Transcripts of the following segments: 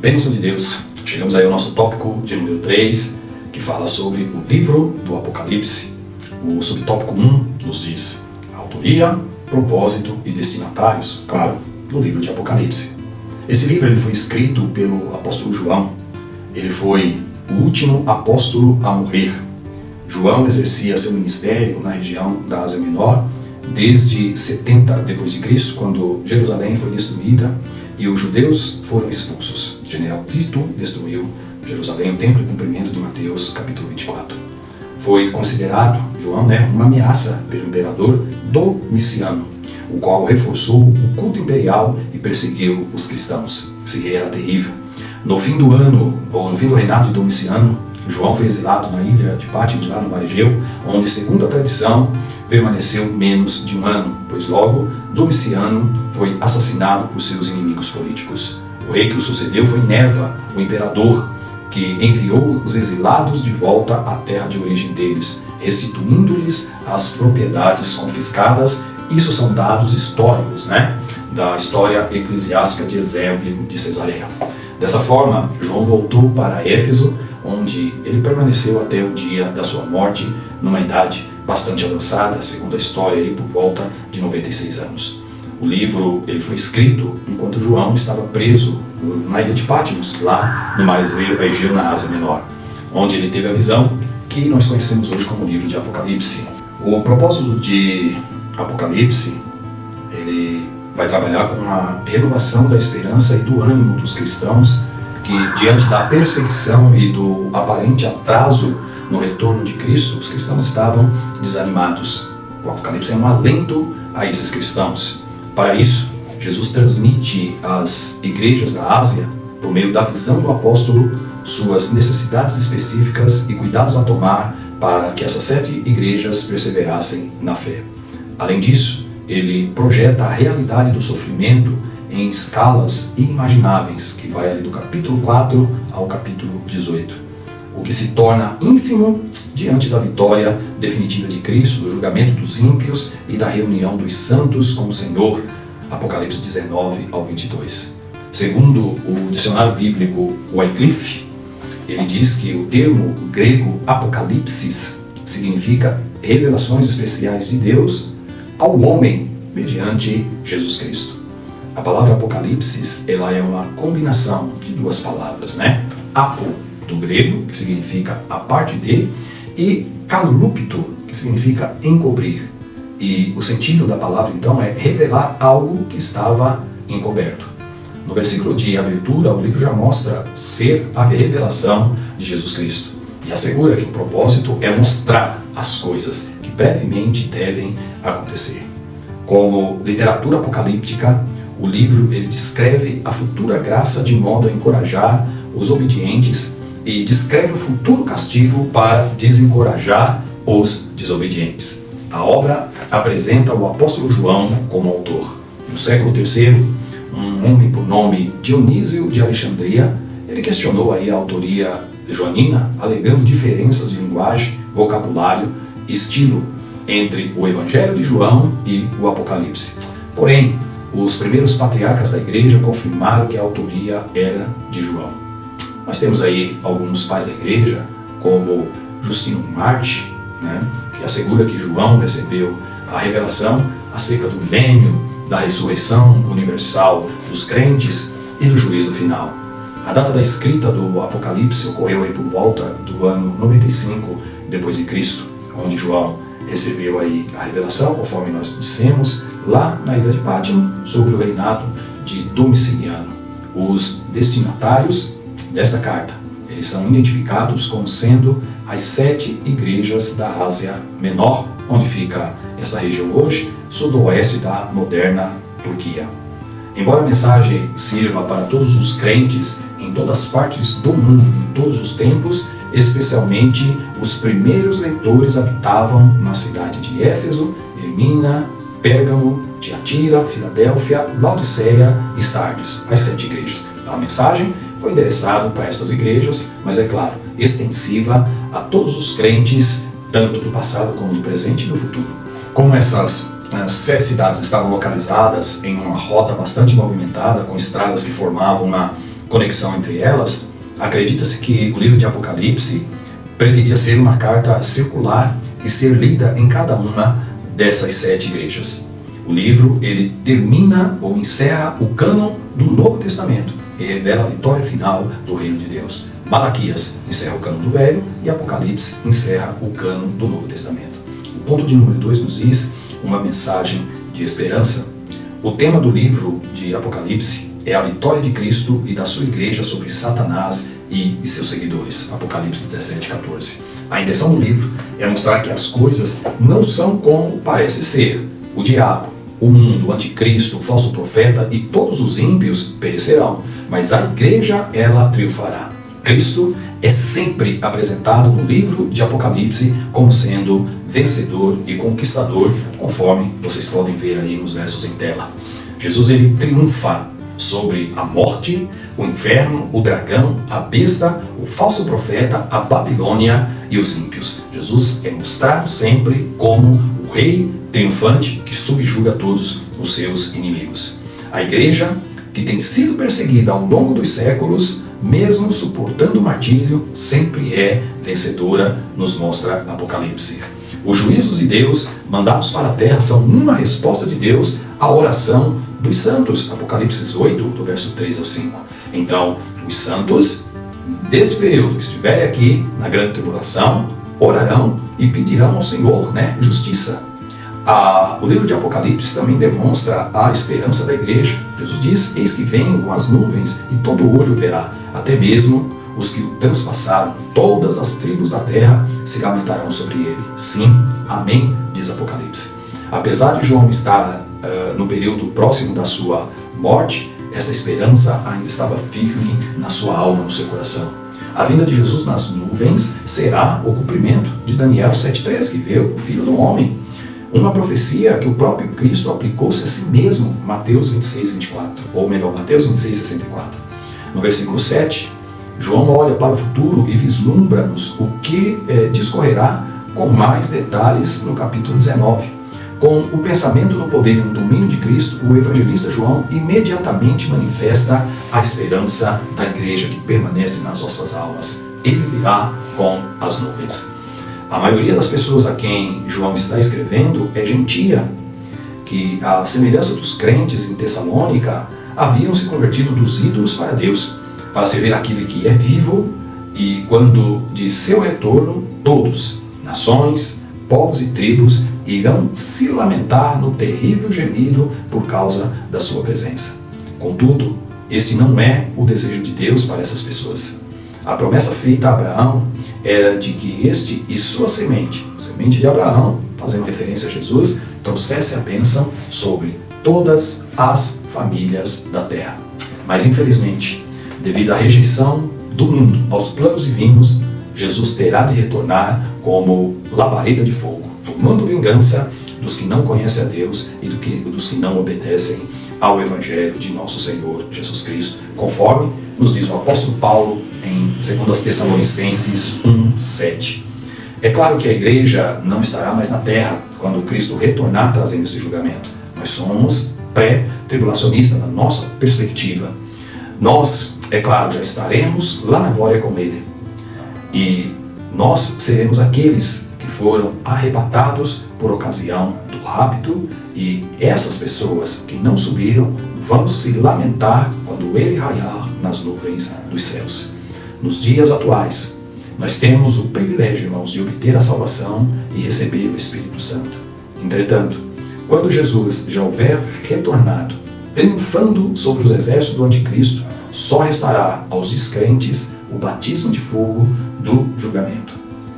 Bênção de Deus, chegamos aí ao nosso tópico de número 3, que fala sobre o livro do Apocalipse. O subtópico 1 nos diz autoria, propósito e destinatários, claro, do livro de Apocalipse. Esse livro ele foi escrito pelo apóstolo João. Ele foi o último apóstolo a morrer. João exercia seu ministério na região da Ásia Menor desde 70 d.C., quando Jerusalém foi destruída e os judeus foram expulsos. O general Tito destruiu Jerusalém, o templo, em cumprimento de Mateus capítulo 24. Foi considerado, João, uma ameaça pelo imperador Domiciano, o qual reforçou o culto imperial e perseguiu os cristãos. Esse rei era terrível. No fim do reinado de Domiciano, João foi exilado na ilha de Patmos, lá no Mar Egeu, onde, segundo a tradição, permaneceu menos de um ano, pois logo Domiciano foi assassinado por seus inimigos políticos. O rei que o sucedeu foi Nerva, o imperador, que enviou os exilados de volta à terra de origem deles, restituindo-lhes as propriedades confiscadas. Isso são dados históricos, da história eclesiástica de Eusébio de Cesareia. Dessa forma, João voltou para Éfeso, onde ele permaneceu até o dia da sua morte, numa idade bastante avançada, segundo a história, por volta de 96 anos. O livro ele foi escrito enquanto João estava preso na ilha de Patmos, lá no Mar Egeu, na Ásia Menor, onde ele teve a visão que nós conhecemos hoje como o livro de Apocalipse. O propósito de Apocalipse, ele vai trabalhar com a renovação da esperança e do ânimo dos cristãos que, diante da perseguição e do aparente atraso no retorno de Cristo, os cristãos estavam desanimados. O Apocalipse é um alento a esses cristãos. Para isso, Jesus transmite às igrejas da Ásia, por meio da visão do apóstolo, suas necessidades específicas e cuidados a tomar para que essas 7 igrejas perseverassem na fé. Além disso, ele projeta a realidade do sofrimento em escalas inimagináveis, que vai ali do capítulo 4 ao capítulo 18. O que se torna ínfimo diante da vitória definitiva de Cristo, do julgamento dos ímpios e da reunião dos santos com o Senhor. Apocalipse 19 ao 22. Segundo o dicionário bíblico Wycliffe, ele diz que o termo grego apocalipsis significa revelações especiais de Deus ao homem mediante Jesus Cristo. A palavra apocalipsis, ela é uma combinação de duas palavras, Apo, do grego, que significa a parte de, e kalupto, que significa encobrir. E o sentido da palavra, então, é revelar algo que estava encoberto. No versículo de abertura, o livro já mostra ser a revelação de Jesus Cristo e assegura que o propósito é mostrar as coisas que brevemente devem acontecer. Como literatura apocalíptica, o livro ele descreve a futura graça de modo a encorajar os obedientes e descreve o futuro castigo para desencorajar os desobedientes. A obra apresenta o apóstolo João como autor. No século III, um homem por nome Dionísio de Alexandria, ele questionou a autoria joanina, alegando diferenças de linguagem, vocabulário e estilo entre o Evangelho de João e o Apocalipse. Porém, os primeiros patriarcas da igreja confirmaram que a autoria era de João. Nós temos aí alguns pais da igreja, como Justino Marte, que assegura que João recebeu a revelação acerca do milênio, da ressurreição universal dos crentes e do juízo final. A data da escrita do Apocalipse ocorreu aí por volta do ano 95 d.C., onde João recebeu aí a revelação, conforme nós dissemos, lá na ilha de Patmos, sobre o reinado de Domiciano. Os destinatários desta carta, eles são identificados como sendo as 7 igrejas da Ásia Menor, onde fica esta região hoje, sudoeste da moderna Turquia. Embora a mensagem sirva para todos os crentes em todas as partes do mundo, em todos os tempos, especialmente os primeiros leitores habitavam na cidade de Éfeso, Esmirna, Pérgamo, Tiatira, Filadélfia, Laodiceia e Sardes, as 7 igrejas. A mensagem foi endereçada para essas igrejas, mas é claro, extensiva a todos os crentes, tanto do passado como do presente e do futuro. Como essas 7 cidades estavam localizadas em uma rota bastante movimentada, com estradas que formavam conexão entre elas, acredita-se que o livro de Apocalipse pretendia ser uma carta circular e ser lida em cada uma dessas 7 igrejas. O livro ele termina ou encerra o cânon do Novo Testamento e revela a vitória final do reino de Deus. Malaquias encerra o cânon do Velho e Apocalipse encerra o cânon do Novo Testamento. O ponto de número 2 nos diz uma mensagem de esperança. O tema do livro de Apocalipse é a vitória de Cristo e da sua igreja sobre Satanás e seus seguidores. Apocalipse 17:14. A intenção do livro é mostrar que as coisas não são como parece ser. O diabo, o mundo, o anticristo, o falso profeta e todos os ímpios perecerão, mas a igreja, ela triunfará. Cristo é sempre apresentado no livro de Apocalipse como sendo vencedor e conquistador, conforme vocês podem ver aí nos versos em tela. Jesus ele triunfa sobre a morte, o inferno, o dragão, a besta, o falso profeta, a Babilônia e os ímpios. Jesus é mostrado sempre como o rei triunfante que subjuga todos os seus inimigos. A igreja, que tem sido perseguida ao longo dos séculos, mesmo suportando o martírio, sempre é vencedora, nos mostra Apocalipse. Os juízos de Deus mandados para a terra são uma resposta de Deus à oração dos santos. Apocalipse 8, do verso 3 ao 5. Então, os santos, desse período que estiverem aqui na grande tribulação, orarão e pedirão ao Senhor, justiça. O livro de Apocalipse também demonstra a esperança da igreja. Jesus diz: eis que venho com as nuvens e todo olho verá, até mesmo os que o transpassaram, todas as tribos da terra se lamentarão sobre ele. Sim, amém, diz Apocalipse. Apesar de João estar no período próximo da sua morte, esta esperança ainda estava firme na sua alma, no seu coração. A vinda de Jesus nas nuvens será o cumprimento de Daniel 7,3, que vê o Filho do Homem. Uma profecia que o próprio Cristo aplicou-se a si mesmo, Mateus 26:24, ou melhor, Mateus 26:64. No versículo 7, João olha para o futuro e vislumbra-nos o que discorrerá com mais detalhes no capítulo 19. Com o pensamento no poder e no domínio de Cristo, o evangelista João imediatamente manifesta a esperança da igreja que permanece nas nossas almas. Ele virá com as nuvens. A maioria das pessoas a quem João está escrevendo é gentia, que, à semelhança dos crentes em Tessalônica, haviam se convertido dos ídolos para Deus, para servir aquele que é vivo, e quando de seu retorno, todos, nações, povos e tribos, irão se lamentar no terrível gemido por causa da sua presença. Contudo, este não é o desejo de Deus para essas pessoas. A promessa feita a Abraão era de que este e sua semente de Abraão, fazendo referência a Jesus, trouxesse a bênção sobre todas as famílias da terra. Mas infelizmente, devido à rejeição do mundo aos planos divinos, Jesus terá de retornar como labareda de fogo, tomando vingança dos que não conhecem a Deus e dos que não obedecem ao Evangelho de nosso Senhor Jesus Cristo, conforme nos diz o apóstolo Paulo em 2 Tessalonicenses 1:7. É claro que a igreja não estará mais na terra quando Cristo retornar trazendo esse julgamento. Nós somos pré-tribulacionistas na nossa perspectiva. Nós, é claro, já estaremos lá na glória com Ele. E nós seremos aqueles que foram arrebatados por ocasião do rapto, e essas pessoas que não subiram vão se lamentar quando Ele raiar nas nuvens dos céus. Nos dias atuais, nós temos o privilégio, irmãos, de obter a salvação e receber o Espírito Santo. Entretanto, quando Jesus já houver retornado, triunfando sobre os exércitos do anticristo, só restará aos descrentes o batismo de fogo do julgamento.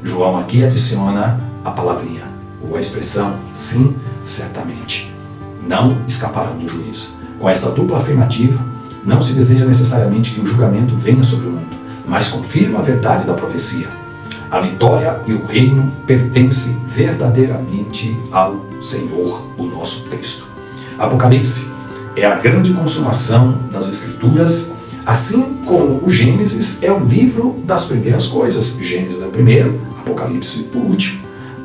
João aqui adiciona a palavrinha, ou a expressão, sim, certamente. Não escaparão do juízo. Com esta dupla afirmativa, não se deseja necessariamente que o julgamento venha sobre o mundo, mas confirma a verdade da profecia. A vitória e o reino pertencem verdadeiramente ao Senhor, o nosso Cristo. Apocalipse é a grande consumação das Escrituras, assim como o Gênesis é o livro das primeiras coisas. Gênesis é o primeiro, Apocalipse o último.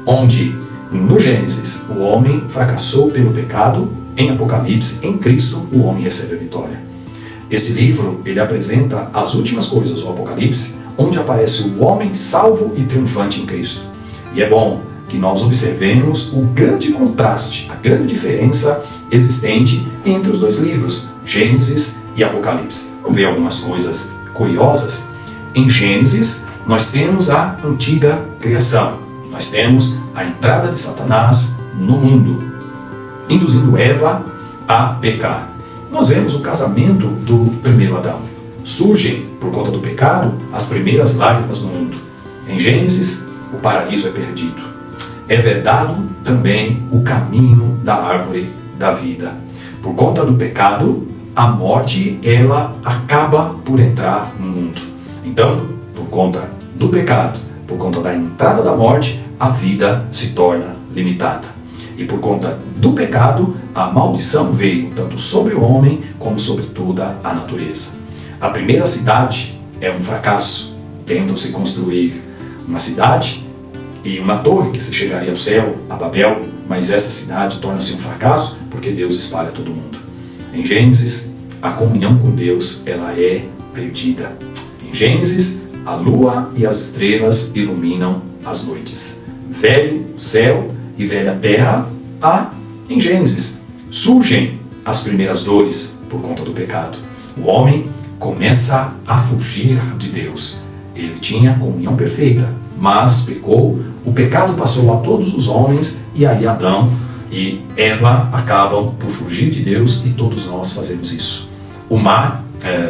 Onde, no Gênesis, o homem fracassou pelo pecado, em Apocalipse, em Cristo, o homem recebe a vitória. Esse livro, ele apresenta as últimas coisas, o Apocalipse, onde aparece o homem salvo e triunfante em Cristo. E é bom que nós observemos o grande contraste, a grande diferença existente entre os dois livros, Gênesis e Apocalipse. Vamos ver algumas coisas curiosas. Em Gênesis, nós temos a antiga criação. Nós temos a entrada de Satanás no mundo, induzindo Eva a pecar. Nós vemos o casamento do primeiro Adão. Surgem, por conta do pecado, as primeiras lágrimas no mundo. Em Gênesis, o paraíso é perdido. É vedado também o caminho da árvore da vida. Por conta do pecado, a morte, ela acaba por entrar no mundo. Então, por conta do pecado, por conta da entrada da morte, a vida se torna limitada. E por conta do pecado, a maldição veio tanto sobre o homem como sobre toda a natureza. A primeira cidade é um fracasso. Tentam-se construir uma cidade e uma torre que se chegaria ao céu, a Babel, mas essa cidade torna-se um fracasso porque Deus espalha todo mundo. Em Gênesis, a comunhão com Deus, ela é perdida. Em Gênesis, a lua e as estrelas iluminam as noites. Velho céu e velha terra há em Gênesis. Surgem as primeiras dores por conta do pecado. O homem começa a fugir de Deus. Ele tinha comunhão perfeita, mas pecou. O pecado passou a todos os homens e aí Adão e Eva acabam por fugir de Deus e todos nós fazemos isso. O mar,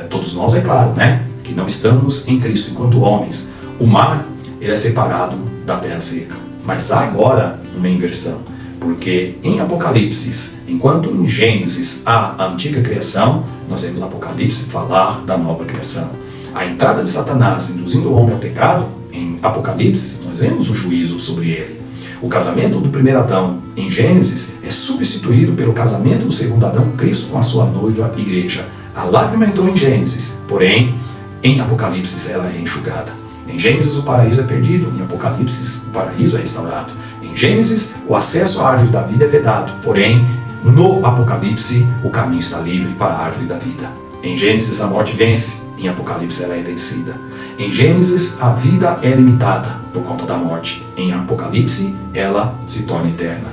todos nós é claro, né? Que não estamos em Cristo enquanto homens. O mar, ele é separado da terra seca. Mas há agora uma inversão, porque em Apocalipse, enquanto em Gênesis há a antiga criação, nós vemos Apocalipse falar da nova criação. A entrada de Satanás induzindo o homem ao pecado, em Apocalipse, nós vemos o juízo sobre ele. O casamento do primeiro Adão, em Gênesis, é substituído pelo casamento do segundo Adão, Cristo, com a sua noiva, igreja. A lágrima entrou em Gênesis, porém, em Apocalipse ela é enxugada. Em Gênesis o paraíso é perdido, em Apocalipse o paraíso é restaurado. Em Gênesis o acesso à árvore da vida é vedado, porém no Apocalipse o caminho está livre para a árvore da vida. Em Gênesis a morte vence, em Apocalipse ela é vencida. Em Gênesis a vida é limitada por conta da morte, em Apocalipse ela se torna eterna.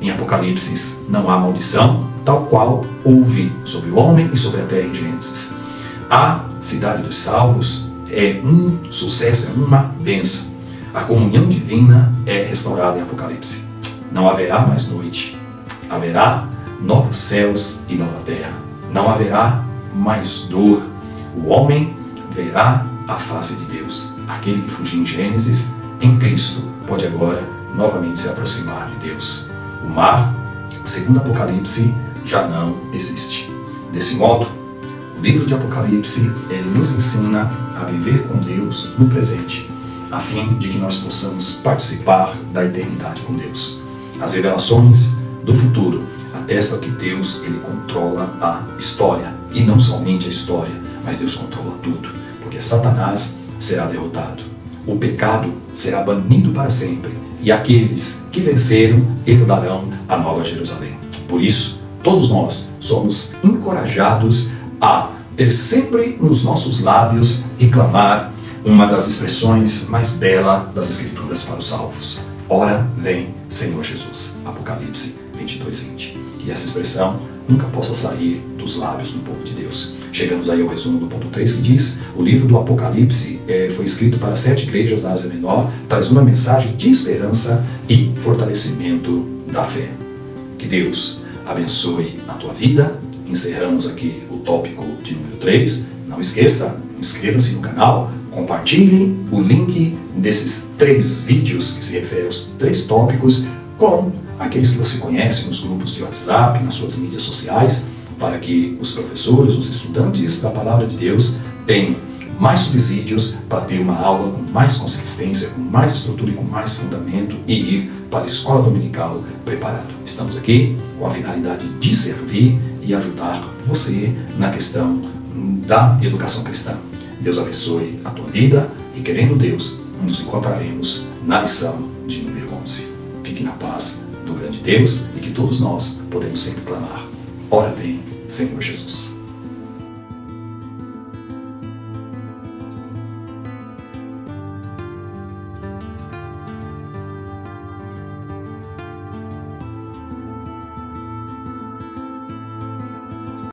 Em Apocalipse não há maldição, tal qual houve sobre o homem e sobre a terra em Gênesis. A cidade dos salvos é um sucesso, é uma bênção. A comunhão divina é restaurada em Apocalipse. Não haverá mais noite. Haverá novos céus e nova terra. Não haverá mais dor. O homem verá a face de Deus. Aquele que fugiu em Gênesis, em Cristo, pode agora novamente se aproximar de Deus. O mar, segundo Apocalipse, já não existe. Desse modo, o livro de Apocalipse, ele nos ensina a viver com Deus no presente, a fim de que nós possamos participar da eternidade com Deus. As revelações do futuro atestam que Deus, ele controla a história, e não somente a história, mas Deus controla tudo, porque Satanás será derrotado, o pecado será banido para sempre, e aqueles que venceram herdarão a Nova Jerusalém. Por isso, todos nós somos encorajados a ter sempre nos nossos lábios e clamar uma das expressões mais belas das Escrituras para os salvos. Ora vem, Senhor Jesus. Apocalipse 22:20. Que essa expressão nunca possa sair dos lábios do povo de Deus. Chegamos aí ao resumo do ponto 3 que diz: o livro do Apocalipse foi escrito para 7 igrejas da Ásia Menor, traz uma mensagem de esperança e fortalecimento da fé. Que Deus abençoe a tua vida. Encerramos aqui o tópico de número 3. Não esqueça, inscreva-se no canal, compartilhe o link desses 3 vídeos que se referem aos 3 tópicos com aqueles que você conhece nos grupos de WhatsApp, nas suas mídias sociais, para que os professores, os estudantes da Palavra de Deus tenham mais subsídios para ter uma aula com mais consistência, com mais estrutura e com mais fundamento e ir para a escola dominical preparado. Estamos aqui com a finalidade de servir e ajudar você na questão da educação cristã. Deus abençoe a tua vida e, querendo Deus, nos encontraremos na lição de número 11. Fique na paz do grande Deus e que todos nós podemos sempre clamar: ora vem, Senhor Jesus.